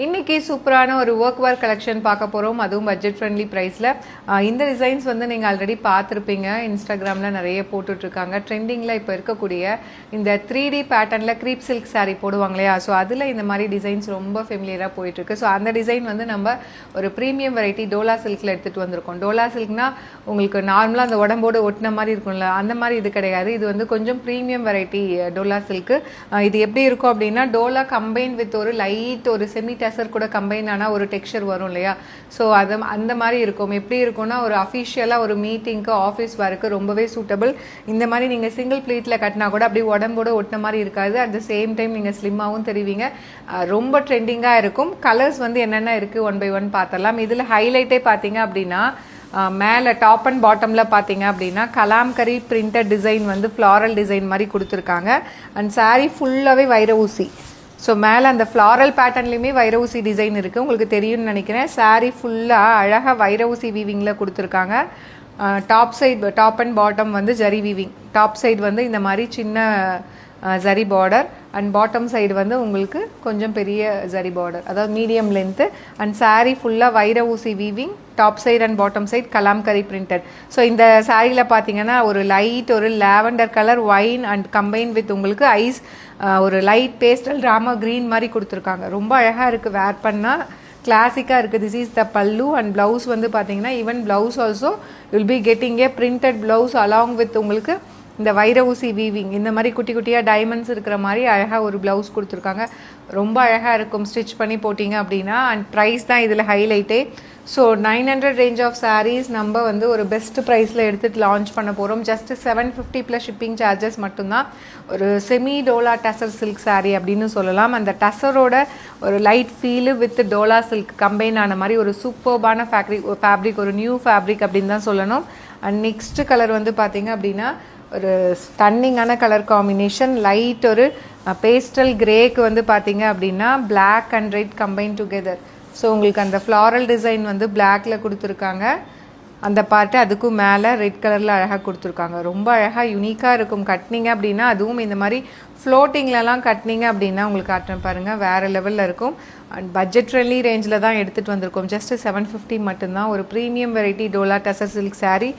இன்னைக்கு சூப்பரான ஒரு ஒர்க் வேர் கலெக்ஷன் பார்க்க போறோம். அதுவும் பட்ஜெட் ஃப்ரெண்ட்லி பிரைஸ்ல. இந்த டிசைன்ஸ் வந்து நீங்க ஆல்ரெடி பார்த்துருப்பீங்க. இன்ஸ்டாகிராம்ல நிறைய போட்டுட்டு இருக்காங்க. ட்ரெண்டிங்ல இப்போ இருக்கக்கூடிய இந்த 3D பேட்டர்ன்ல க்ரீப் சில்க் saree போடுவாங்க இல்லையா? ஸோ அதுல இந்த மாதிரி டிசைன்ஸ் ரொம்ப ஃபெமிலியரா போயிட்டு இருக்கு. ஸோ அந்த டிசைன் வந்து நம்ம ஒரு ப்ரீமியம் வெரைட்டி டோலா சில்க்ல எடுத்துட்டு வந்திருக்கோம். டோலா சில்க்னா உங்களுக்கு நார்மலா அந்த உடம்போடு ஒட்டின மாதிரி இருக்கும்ல, அந்த மாதிரி இது கிடையாது. இது வந்து கொஞ்சம் ப்ரீமியம் வெரைட்டி டோலா சில்க். இது எப்படி இருக்கும் அப்படின்னா, டோலா கம்பைன் வித் ஒரு லைட் ஒரு செமி டெசர் கூட கம்பைன் ஆனா ஒரு டெக்ஸ்சர் வரும் இல்லையா? ஸோ அது அந்த மாதிரி இருக்கும். எப்படி இருக்கும்னா, ஒரு அஃபிஷியலா ஒரு மீட்டிங்க்கு ஆஃபீஸ் ஒர்க்கு ரொம்பவே சூட்டபிள். இந்த மாதிரி நீங்க சிங்கிள் ப்ளீட்ல கட்டினா கூட அப்படி உடம்போட ஒட்டின மாதிரி இருக்காது. அட் த சேம் டைம் நீங்க ஸ்லிம்மாவும் தெரிவிங்க. ரொம்ப ட்ரெண்டிங்கா இருக்கும். கலர்ஸ் வந்து என்னென்ன இருக்கு ஒன் பை ஒன் பார்த்தலாம். இதுல ஹைலைட்டே பார்த்தீங்க அப்படின்னா, மேலே டாப் அண்ட் பாட்டம்ல பார்த்தீங்க அப்படின்னா கலாம்கரி பிரிண்டட் டிசைன் வந்து ஃப்ளாரல் டிசைன் மாதிரி கொடுத்துருக்காங்க. அண்ட் saree ஃபுல்லாகவே வைர ஊசி. ஸோ மேலே அந்த ஃப்ளாரல் பேட்டர்ன்லையுமே வைர ஊசி டிசைன் இருக்குது, உங்களுக்கு தெரியும்னு நினைக்கிறேன். saree ஃபுல்லாக அழகாக வைர ஊசி வீவிங்கில் கொடுத்துருக்காங்க. டாப் அண்ட் பாட்டம் வந்து ஜரி வீவிங். டாப் சைடு வந்து இந்த மாதிரி சின்ன zari border and bottom side வந்து உங்களுக்கு கொஞ்சம் பெரிய ஜரி பார்டர், அதாவது மீடியம் லென்த்து. அண்ட் saree ஃபுல்லாக வைர ஊசி weaving, top side and bottom side Kalamkari printed. So இந்த சாரியில் பார்த்தீங்கன்னா ஒரு லைட் ஒரு lavender colour wine and combine with உங்களுக்கு ஐஸ் ஒரு லைட் பேஸ்டல் ராமா கிரீன் மாதிரி கொடுத்துருக்காங்க. ரொம்ப அழகாக இருக்குது, வேர் பண்ணால் கிளாசிக்காக இருக்குது. This is the pallu and blouse வந்து பார்த்தீங்கன்னா even blouse also will be getting A printed blouse along with உங்களுக்கு இந்த வைர ஊசி வீவிங். இந்த மாதிரி குட்டி குட்டியாக டைமண்ட்ஸ் இருக்கிற மாதிரி அழகாக ஒரு ப்ளவுஸ் கொடுத்துருக்காங்க. ரொம்ப அழகாக இருக்கும் ஸ்டிச் பண்ணி போட்டிங்க அப்படின்னா. அண்ட் ப்ரைஸ் தான் இதில் ஹைலைட்டே. ஸோ 900 ரேஞ்ச் ஆஃப் சாரீஸ் நம்ம வந்து ஒரு பெஸ்ட் ப்ரைஸில் எடுத்துகிட்டு லான்ச் பண்ண போகிறோம். ஜஸ்ட் 750 ப்ளஸ் ஷிப்பிங் சார்ஜஸ் மட்டும்தான். ஒரு semi Dola tussar silk saree அப்படின்னு சொல்லலாம். அந்த டசரோட ஒரு light feel with Dola silk combine ஆன மாதிரி ஒரு சூப்பர்பான ஃபேப்ரிக், ஒரு நியூ ஃபேப்ரிக் அப்படின்னு தான் சொல்லணும். அண்ட் நெக்ஸ்ட் கலர் வந்து பார்த்தீங்க அப்படின்னா ஒரு ஸ்டன்னிங்கான கலர் காம்பினேஷன். லைட் ஒரு பேஸ்டல் கிரேக்கு வந்து பார்த்தீங்க அப்படின்னா black and red combine together. So உங்களுக்கு அந்த ஃப்ளாரல் டிசைன் வந்து பிளாக்ல கொடுத்துருக்காங்க. அந்த பார்ட்டு அதுக்கும் மேலே ரெட் கலரில் அழகாக கொடுத்துருக்காங்க. ரொம்ப அழகாக யூனிக்காக இருக்கும் கட்டினீங்க அப்படின்னா. அதுவும் இந்த மாதிரி ஃப்ளோட்டிங்லலாம் கட்டினீங்க அப்படின்னா உங்களுக்கு காட்டுறேன் பாருங்கள், வேறு லெவலில் இருக்கும். அண்ட் பட்ஜெட் ஃப்ரெண்ட்லி ரேஞ்சில் தான் எடுத்துகிட்டு வந்திருக்கோம். ஜஸ்ட் 750 மட்டும்தான். ஒரு premium variety Dola tussar silk saree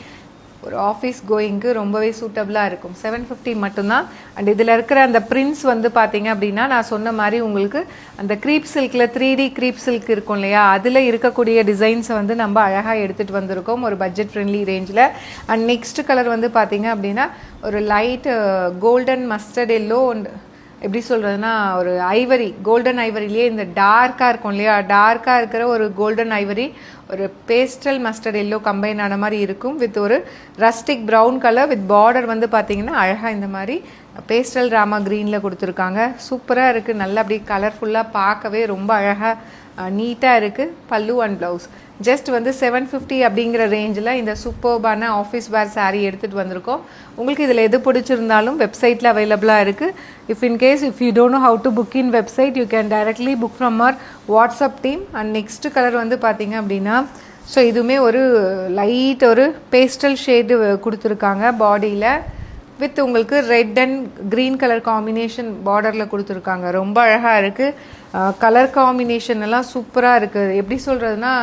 ஒரு ஆஃபீஸ் கோயிங்க்கு ரொம்பவே சூட்டபிளாக இருக்கும். 750 மட்டும்தான். அண்ட் இதில் இருக்கிற அந்த பிரிண்ட்ஸ் வந்து பார்த்தீங்க அப்படின்னா நான் சொன்ன மாதிரி உங்களுக்கு அந்த க்ரீப் சில்கில் 3D க்ரீப் சில்க் இருக்கும் இல்லையா, அதில் இருக்கக்கூடிய டிசைன்ஸை வந்து நம்ம அழகாக எடுத்துகிட்டு வந்திருக்கோம் ஒரு பட்ஜெட் ஃப்ரெண்ட்லி ரேஞ்சில். அண்ட் நெக்ஸ்ட் கலர் வந்து பார்த்தீங்க அப்படின்னா ஒரு light golden mustard yellow and எப்படி சொல்கிறதுனா ஒரு ஐவரி, கோல்டன் ஐவரிலேயே இந்த டார்க்காக இருக்கும் இல்லையா, டார்க்காக இருக்கிற ஒரு கோல்டன் ஐவரி ஒரு பேஸ்டல் மஸ்டர்ட் எல்லோ கம்பைன் ஆன மாதிரி இருக்கும் வித் ஒரு rustic brown colour with border வந்து பார்த்தீங்கன்னா அழகாக இந்த மாதிரி பேஸ்டல் ராமா க்ரீனில் கொடுத்துருக்காங்க. சூப்பராக இருக்குது, நல்லா அப்படி கலர்ஃபுல்லாக பார்க்கவே ரொம்ப அழகாக நீட்டாக இருக்குது. பல்லு அண்ட் ப்ளவுஸ் ஜஸ்ட் வந்து 750 அப்படிங்கிற ரேஞ்சில் இந்த சூப்பர்பான ஆஃபீஸ் வேர் saree எடுத்துகிட்டு வந்திருக்கோம். உங்களுக்கு இதில் எது பிடிச்சிருந்தாலும் வெப்சைட்டில் அவைலபிளாக இருக்குது. If you don't know how to book in website, you can directly book from our WhatsApp team. And next colour வந்து பார்த்தீங்க அப்படின்னா ஸோ இதுவுமே ஒரு லைட் ஒரு பேஸ்டல் ஷேடு கொடுத்துருக்காங்க பாடியில் வித் உங்களுக்கு red and green colour combination பார்டரில் கொடுத்துருக்காங்க. ரொம்ப அழகாக இருக்குது. கலர் காம்பினேஷன் எல்லாம் சூப்பராக இருக்குது. எப்படி சொல்கிறதுனா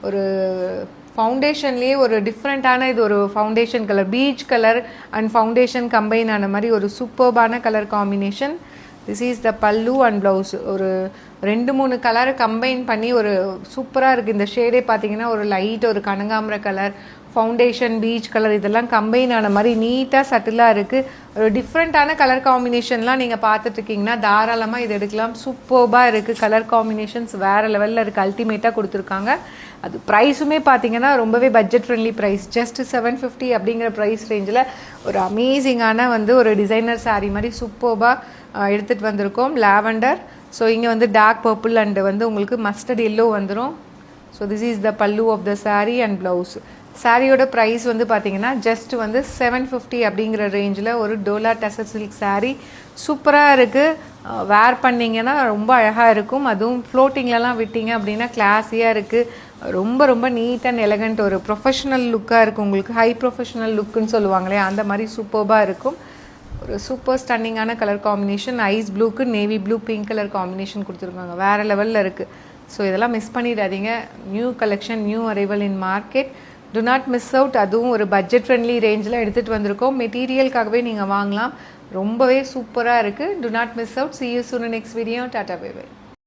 ஒரு ஃபவுண்டேஷன்லேயே ஒரு டிஃப்ரெண்ட்டான இது ஒரு foundation colour, peach colour and foundation combine ஆன மாதிரி ஒரு சூப்பர்பான colour combination. This is the pallu and blouse. ஒரு 2-3 கலரை கம்பைன் பண்ணி ஒரு சூப்பராக இருக்குது. இந்த ஷேடே பார்த்தீங்கன்னா ஒரு லைட் ஒரு கனகாம்பர கலர், ஃபவுண்டேஷன், பீச் கலர் இதெல்லாம் கம்பைன் ஆன மாதிரி நீட்டாக சட்டிலாக இருக்குது. ஒரு டிஃப்ரெண்ட்டான கலர் காம்பினேஷன்லாம் நீங்கள் பார்த்துட்ருக்கீங்கன்னா தாராளமாக இது எடுக்கலாம். சூப்பர்பாக இருக்குது. கலர் காம்பினேஷன்ஸ் வேறு லெவலில் இருக்குது, அல்டிமேட்டாக கொடுத்துருக்காங்க. அது ப்ரைஸுமே பார்த்தீங்கன்னா ரொம்பவே பட்ஜெட் ஃப்ரெண்ட்லி ப்ரைஸ். ஜஸ்ட் 750 அப்படிங்கிற ப்ரைஸ் ரேஞ்சில் ஒரு அமேசிங்கான வந்து ஒரு டிசைனர் saree மாதிரி சூப்பர்பாக எடுத்துகிட்டு வந்திருக்கோம். லாவெண்டர், ஸோ இங்கே வந்து டார்க் பர்பிள் அண்டு வந்து உங்களுக்கு மஸ்டர்ட் எல்லோ வந்துடும். So this is the pallu of the saree and blouse. சாரியோட ப்ரைஸ் வந்து பார்த்தீங்கன்னா ஜஸ்ட் வந்து 750 அப்படிங்கிற ரேஞ்சில் ஒரு டோலா டசர் சில்க் saree சூப்பராக இருக்குது. வேர் பண்ணிங்கன்னா ரொம்ப அழகாக இருக்கும். அதுவும் ஃப்ளோட்டிங்லலாம் விட்டீங்க அப்படின்னா கிளாஸியாக இருக்குது. ரொம்ப ரொம்ப நீட் அண்ட் எலகண்ட் ஒரு ப்ரொஃபஷனல் லுக்காக இருக்கும். உங்களுக்கு ஹை ப்ரொஃபஷனல் லுக்குன்னு சொல்லுவாங்களே அந்த மாதிரி சூப்பர்பாக இருக்கும். ஒரு சூப்பர் ஸ்டன்னிங்கான கலர் காம்பினேஷன். ஐஸ் ப்ளூக்கு navy blue pink colour combination கொடுத்துருக்காங்க. வேறு லெவலில் இருக்குது. ஸோ இதெல்லாம் மிஸ் பண்ணிடாதீங்க. New collection, new arrival in market. Do not miss out. அதுவும் ஒரு பட்ஜெட் ஃப்ரெண்ட்லி ரேஞ்சில் எடுத்துகிட்டு வந்திருக்கோம். மெட்டீரியலுக்காகவே நீங்கள் வாங்கலாம். ரொம்பவே சூப்பராக இருக்குது. Do not miss out. see you soon in next video. Tata bye by.